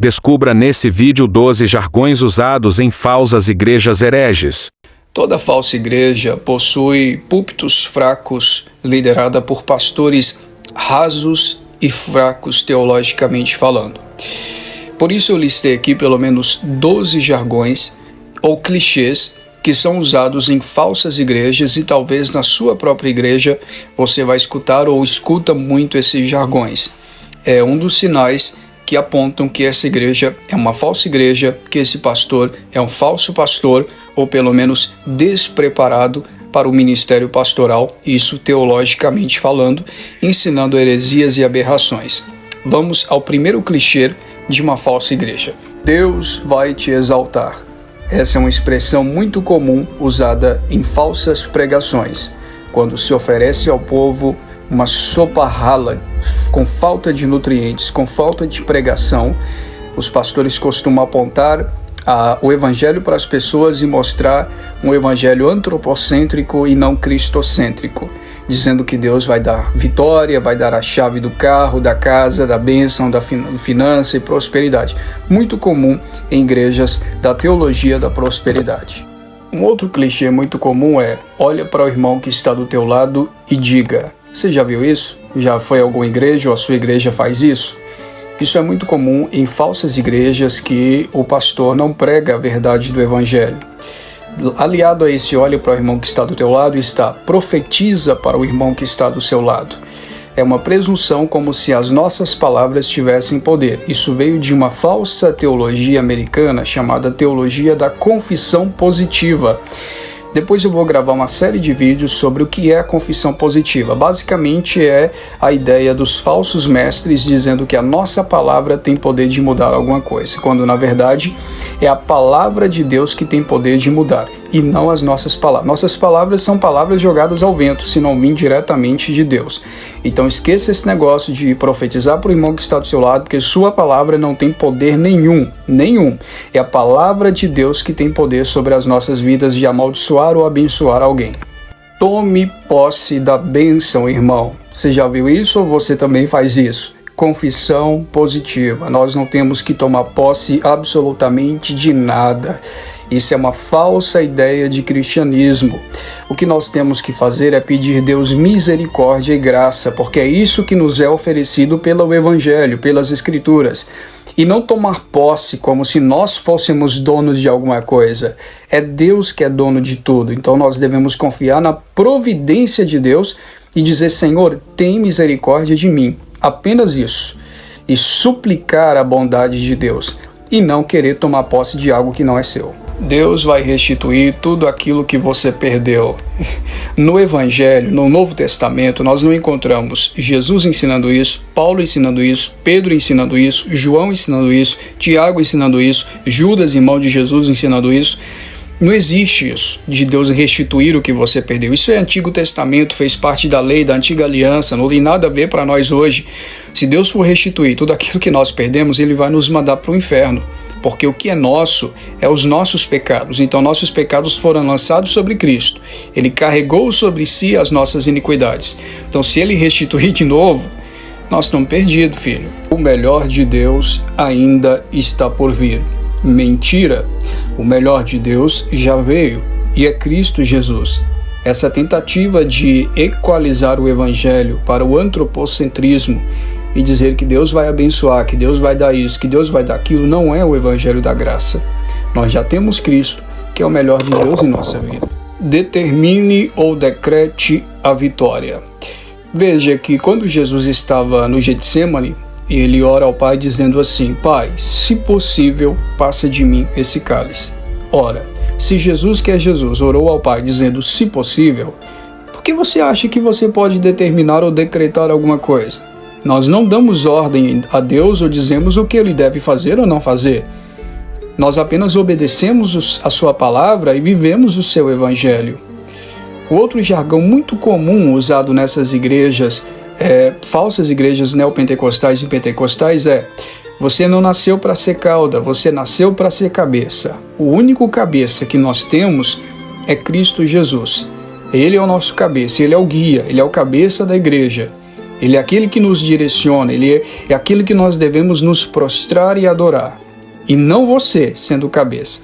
Descubra nesse vídeo 12 jargões usados em falsas igrejas hereges. Toda falsa igreja possui púlpitos fracos, liderada por pastores rasos e fracos teologicamente falando. Por isso eu listei aqui pelo menos 12 jargões ou clichês que são usados em falsas igrejas e talvez na sua própria igreja você vai escutar ou escuta muito esses jargões. É um dos sinais que apontam que essa igreja é uma falsa igreja, que esse pastor é um falso pastor, ou pelo menos despreparado para o ministério pastoral, isso teologicamente falando, ensinando heresias e aberrações. Vamos ao primeiro clichê de uma falsa igreja. Deus vai te exaltar. Essa é uma expressão muito comum usada em falsas pregações, quando se oferece ao povo uma sopa rala, com falta de nutrientes, com falta de pregação. Os pastores costumam apontar o evangelho para as pessoas e mostrar um evangelho antropocêntrico e não cristocêntrico, dizendo que Deus vai dar vitória, vai dar a chave do carro, da casa, da bênção, da finança e prosperidade. Muito comum em igrejas da teologia da prosperidade. Um outro clichê muito comum é: olha para o irmão que está do teu lado e diga. Você já viu isso? Já foi a alguma igreja ou a sua igreja faz isso? Isso é muito comum em falsas igrejas que o pastor não prega a verdade do evangelho. Aliado a esse olha para o irmão que está do teu lado está profetiza para o irmão que está do seu lado. É uma presunção como se as nossas palavras tivessem poder. Isso veio de uma falsa teologia americana chamada teologia da confissão positiva. Depois eu vou gravar uma série de vídeos sobre o que é a confissão positiva. Basicamente é a ideia dos falsos mestres dizendo que a nossa palavra tem poder de mudar alguma coisa, quando na verdade é a palavra de Deus que tem poder de mudar, e não as nossas palavras. Nossas palavras são palavras jogadas ao vento, se não vêm diretamente de Deus. Então esqueça esse negócio de profetizar para o irmão que está do seu lado, porque sua palavra não tem poder nenhum. É a palavra de Deus que tem poder sobre as nossas vidas de amaldiçoar ou abençoar alguém. Tome posse da bênção, irmão. Você já viu isso ou você também faz isso? Confissão positiva. Nós não temos que tomar posse absolutamente de nada. Isso é uma falsa ideia de cristianismo. O que nós temos que fazer é pedir a Deus misericórdia e graça, porque é isso que nos é oferecido pelo Evangelho, pelas Escrituras. E não tomar posse como se nós fôssemos donos de alguma coisa. É Deus que é dono de tudo. Então nós devemos confiar na providência de Deus e dizer: Senhor, tem misericórdia de mim. Apenas isso. E suplicar a bondade de Deus. E não querer tomar posse de algo que não é seu. Deus vai restituir tudo aquilo que você perdeu. No Evangelho, no Novo Testamento, nós não encontramos Jesus ensinando isso, Paulo ensinando isso, Pedro ensinando isso, João ensinando isso, Tiago ensinando isso, Judas, irmão de Jesus, ensinando isso. Não existe isso, de Deus restituir o que você perdeu. Isso é Antigo Testamento, fez parte da lei, da antiga aliança, não tem nada a ver para nós hoje. Se Deus for restituir tudo aquilo que nós perdemos, Ele vai nos mandar para o inferno. Porque o que é nosso é os nossos pecados. Então nossos pecados foram lançados sobre Cristo. Ele carregou sobre si as nossas iniquidades. Então se Ele restituir de novo, nós estamos perdidos, filho. O melhor de Deus ainda está por vir. Mentira! O melhor de Deus já veio e é Cristo Jesus. Essa tentativa de equalizar o Evangelho para o antropocentrismo e dizer que Deus vai abençoar, que Deus vai dar isso, que Deus vai dar aquilo, não é o Evangelho da graça. Nós já temos Cristo, que é o melhor de Deus em nossa vida. Determine ou decrete a vitória. Veja que quando Jesus estava no Getsêmani, ele ora ao Pai dizendo assim: Pai, se possível, passa de mim esse cálice. Ora, se Jesus, que é Jesus, orou ao Pai dizendo se possível, por que você acha que você pode determinar ou decretar alguma coisa? Nós não damos ordem a Deus ou dizemos o que Ele deve fazer ou não fazer. Nós apenas obedecemos a sua palavra e vivemos o seu evangelho. O outro jargão muito comum usado nessas igrejas, falsas igrejas neopentecostais e pentecostais é: você não nasceu para ser cauda, você nasceu para ser cabeça. O único cabeça que nós temos é Cristo Jesus. Ele é o nosso cabeça, Ele é o guia, Ele é o cabeça da igreja. Ele é aquele que nos direciona, ele é aquele que nós devemos nos prostrar e adorar. E não você sendo o cabeça.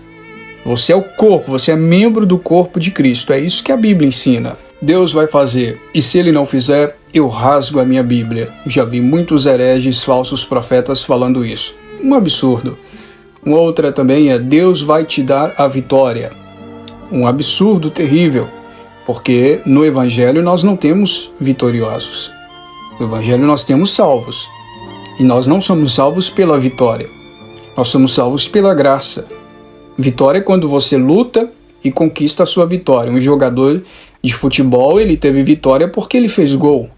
Você é o corpo, você é membro do corpo de Cristo. É isso que a Bíblia ensina. Deus vai fazer, e se Ele não fizer, eu rasgo a minha Bíblia. Já vi muitos hereges, falsos profetas falando isso. Um absurdo. Uma outra também é: Deus vai te dar a vitória. Um absurdo terrível, porque no Evangelho nós não temos vitoriosos. No Evangelho nós temos salvos. E nós não somos salvos pela vitória. Nós somos salvos pela graça. Vitória é quando você luta e conquista a sua vitória. Um jogador de futebol, ele teve vitória porque ele fez gol.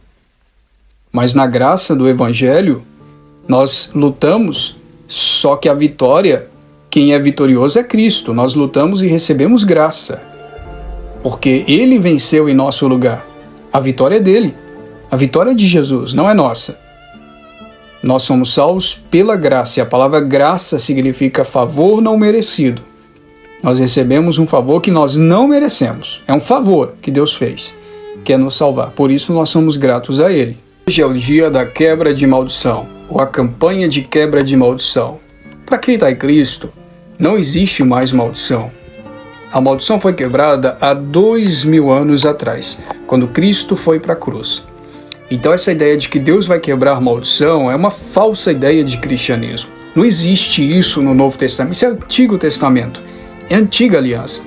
Mas na graça do Evangelho, nós lutamos, só que a vitória, quem é vitorioso é Cristo. Nós lutamos e recebemos graça, porque Ele venceu em nosso lugar. A vitória é dele. A vitória é de Jesus, não é nossa. Nós somos salvos pela graça, e a palavra graça significa favor não merecido. Nós recebemos um favor que nós não merecemos. É um favor que Deus fez, que é nos salvar. Por isso nós somos gratos a Ele. Hoje é o dia da quebra de maldição, ou a campanha de quebra de maldição. Para quem está em Cristo, não existe mais maldição. A maldição foi quebrada há 2000 anos atrás, quando Cristo foi para a cruz. Então essa ideia de que Deus vai quebrar maldição é uma falsa ideia de cristianismo. Não existe isso no Novo Testamento, isso é Antigo Testamento, é Antiga Aliança.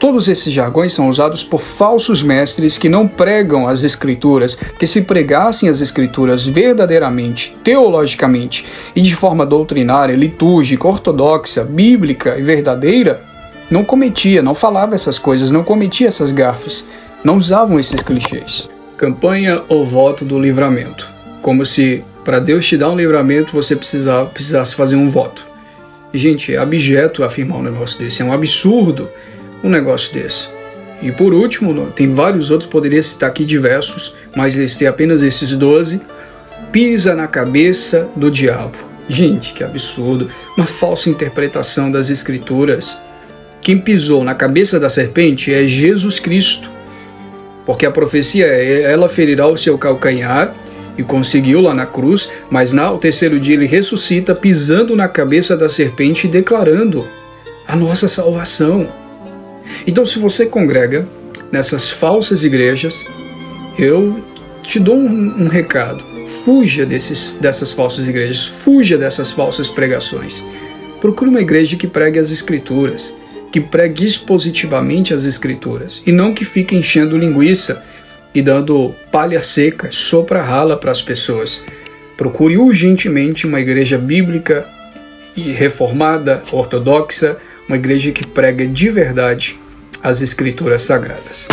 Todos esses jargões são usados por falsos mestres que não pregam as Escrituras, que se pregassem as Escrituras verdadeiramente, teologicamente e de forma doutrinária, litúrgica, ortodoxa, bíblica e verdadeira, não falava essas coisas, não cometia essas gafes, não usavam esses clichês. Campanha ou voto do livramento. Como se para Deus te dar um livramento você precisasse fazer um voto. E, gente, é abjeto afirmar um negócio desse, é um absurdo um negócio desse. E por último, tem vários outros, poderia citar aqui diversos, mas listei apenas esses 12. Pisa na cabeça do diabo. Gente, que absurdo, uma falsa interpretação das Escrituras. Quem pisou na cabeça da serpente é Jesus Cristo. Porque a profecia é: ela ferirá o seu calcanhar, e conseguiu lá na cruz, mas ao terceiro dia ele ressuscita pisando na cabeça da serpente e declarando a nossa salvação. Então, se você congrega nessas falsas igrejas, eu te dou um recado: fuja dessas falsas igrejas, fuja dessas falsas pregações. Procure uma igreja que pregue as Escrituras, que pregue expositivamente as Escrituras, e não que fique enchendo linguiça e dando palha seca, sopra rala para as pessoas. Procure urgentemente uma igreja bíblica e reformada, ortodoxa, uma igreja que prega de verdade as Escrituras Sagradas.